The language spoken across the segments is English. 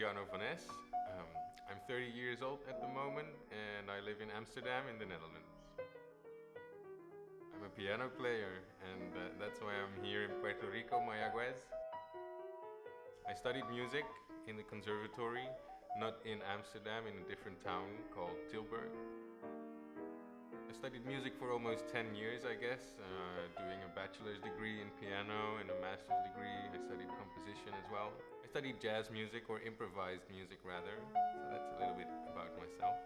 Jarno. I'm 30 years old at the moment and I live in Amsterdam in the Netherlands. I'm a piano player and that's why I'm here in Puerto Rico, Mayagüez. I studied music in the conservatory, not in Amsterdam, in a different town called Tilburg. I studied music for almost 10 years, I guess, doing a bachelor's degree in piano and a master's degree. I studied composition as well. I studied jazz music, or improvised music rather, so that's a little bit about myself.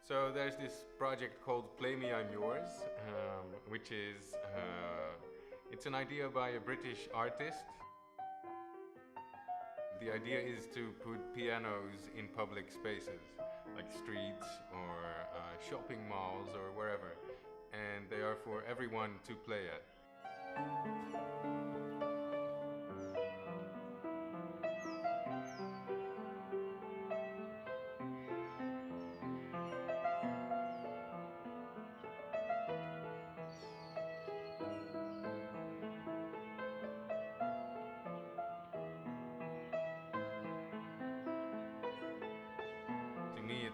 So there's this project called Play Me, I'm Yours, which is, it's an idea by a British artist. The idea is to put pianos in public spaces, like streets or shopping malls or wherever, and they are for everyone to play at. To me,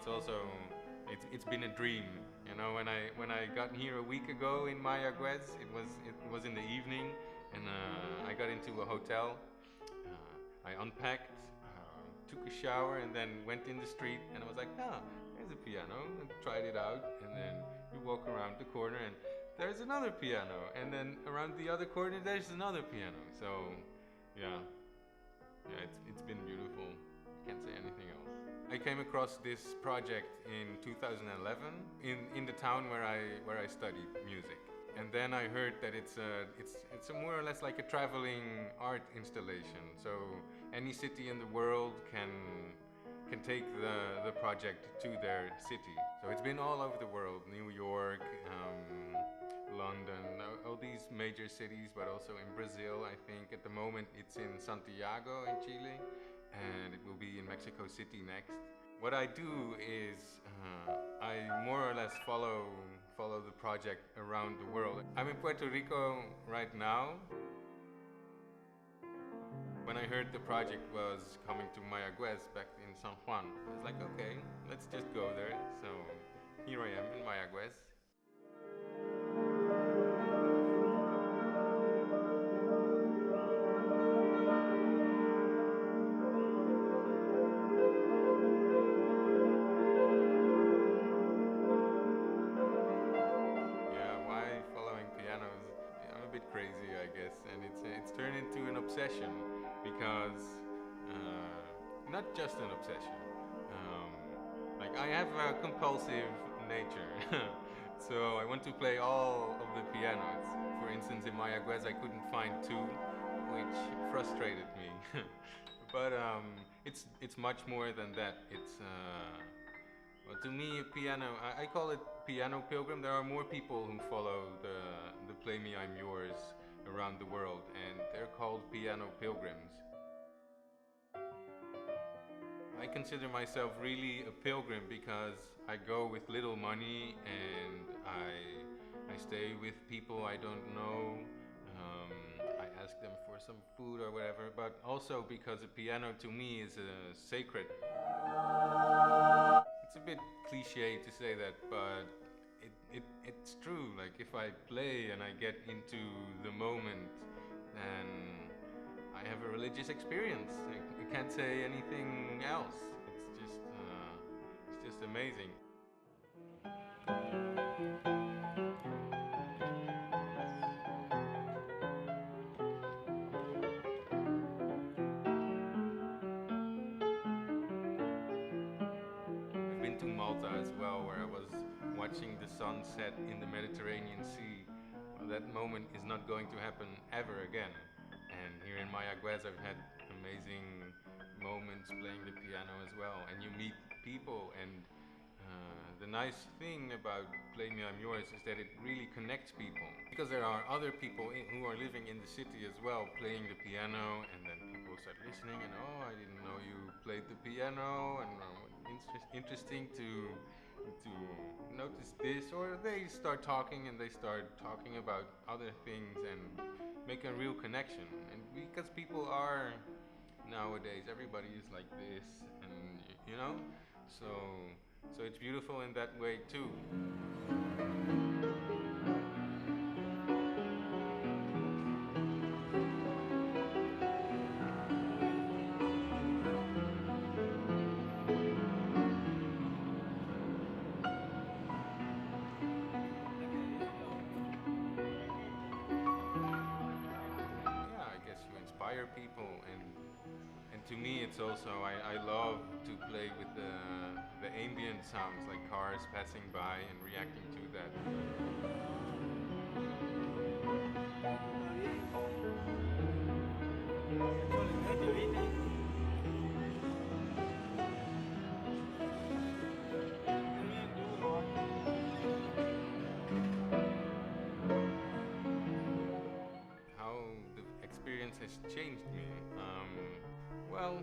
it's been a dream. You know, when I got here a week ago in Mayagüez, it was in the evening, and I got into a hotel. I unpacked, took a shower, and then went in the street, and I was like, there's a piano, and tried it out, and then you walk around the corner, and there's another piano, and then around the other corner, there's another piano. So, yeah, it's been beautiful. Can't say anything else. I came across this project in 2011 in the town where I studied music, and then I heard that it's a more or less like a traveling art installation. So any city in the world can take the project to their city. So it's been all over the world: New York, London, all these major cities, but also in Brazil. I think at the moment it's in Santiago in Chile, and it will be in Mexico City next. What I do is I more or less follow the project around the world. I'm in Puerto Rico right now. When I heard the project was coming to Mayagüez back in San Juan, I was like, okay, let's just go there. So here I am in Mayagüez. I'm a bit crazy, I guess, and it's turned into an obsession because not just an obsession. Like I have a compulsive nature, so I want to play all of the pianos. For instance, in Mayagüez, I couldn't find two, which frustrated me. But it's much more than that. It's well, to me, a piano, I call it piano pilgrim. There are more people who follow the Play Me, I'm Yours around the world, and they're called piano pilgrims. I consider myself really a pilgrim because I go with little money and I stay with people I don't know. I ask them for some food or whatever, but also because a piano to me is sacred. It's a bit cliche to say that, but it's true. Like if I play and I get into the moment, then I have a religious experience. I can't say anything else. It's just amazing. I've been to Malta as well, where I was watching the sun set in the Mediterranean Sea. Well, that moment is not going to happen ever again. And here in Mayagüez, I've had amazing moments playing the piano as well. And you meet people, and the nice thing about Play Me, I'm Yours is that it really connects people. Because there are other people who are living in the city as well, playing the piano, and then people start listening and, oh, I didn't know you played the piano, and interesting to notice this, or they start talking and they start talking about other things and make a real connection. And because people are nowadays, everybody is like this, and you know, so so it's beautiful in that way too. Yeah, I guess you inspire people, and to me, it's also I love to play with the ambient sounds like cars passing by and reacting to that. How the experience has changed me. Well,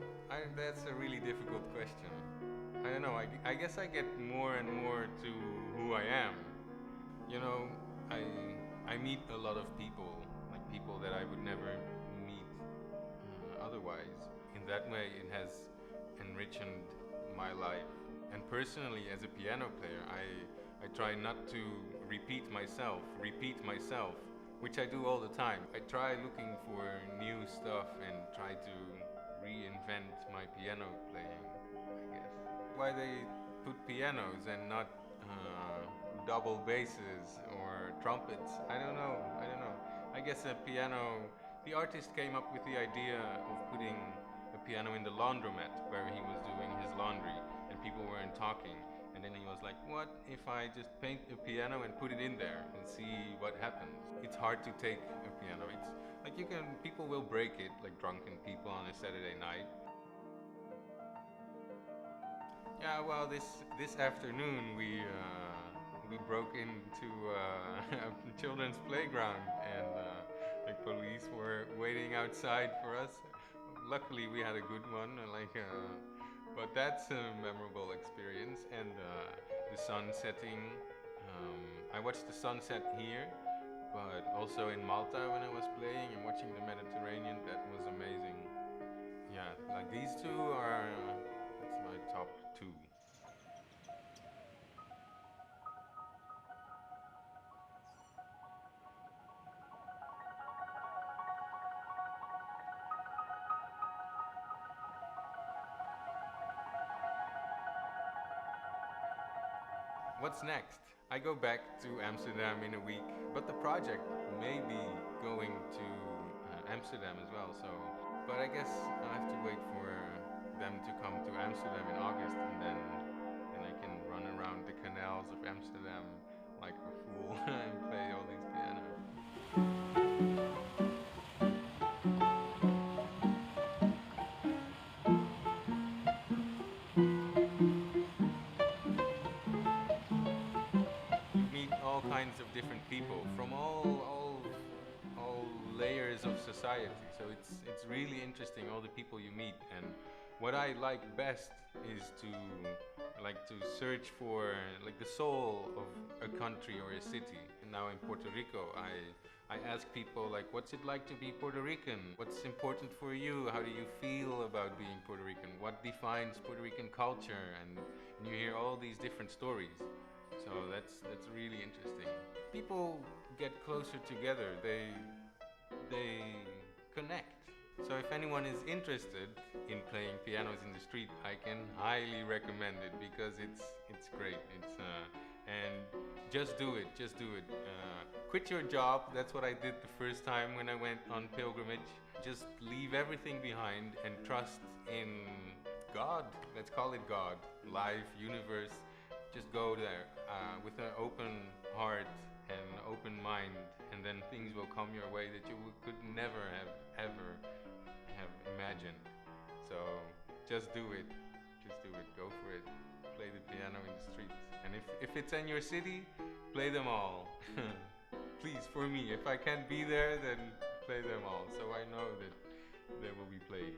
that's a really difficult question. I don't know. I guess I get more and more to who I am. You know, I I meet a lot of people, like people that I would never meet otherwise. In that way, it has enriched my life. And personally, as a piano player, I try not to repeat myself, which I do all the time. I try looking for new stuff and try to reinvent my piano playing, I guess. Why they put pianos and not double basses or trumpets? I don't know. I don't know. I guess a piano. The artist came up with the idea of putting a piano in the laundromat where he was doing his laundry, and people weren't talking. And then he was like, "What if I just paint a piano and put it in there and see what happens?" It's hard to take a piano. It's like people will break it, like drunken people on a Saturday night. Yeah, well, this afternoon we broke into a children's playground, and the police were waiting outside for us. Luckily, we had a good one, but that's a memorable experience. And the sun setting. I watched the sunset here, but also in Malta when I was playing and watching the Mediterranean. That was amazing. Yeah, like these two are. That's my top two. What's next? I go back to Amsterdam in a week, but the project may be going to Amsterdam as well. So, but I guess I'll have to wait for them to come to Amsterdam in August, and then I can run around the canals of Amsterdam like a fool and play all these pianos. You meet all kinds of different people from all layers of society. So it's really interesting all the people you meet. And what I like best is to search for like the soul of a country or a city. And now in Puerto Rico, I ask people like, what's it like to be Puerto Rican? What's important for you? How do you feel about being Puerto Rican? What defines Puerto Rican culture? And you hear all these different stories. So that's really interesting. People get closer together. They connect. So if anyone is interested in playing pianos in the street, I can highly recommend it because it's great. And just do it. Just do it. Quit your job. That's what I did the first time when I went on pilgrimage. Just leave everything behind and trust in God. Let's call it God, life, universe. Just go there with an open heart and open mind, and then things will come your way that you could never have ever have imagined. So just do it. Just do it. Go for it. Play the piano in the streets. And if it's in your city, play them all. Please, for me. If I can't be there, then play them all. So I know that they will be played.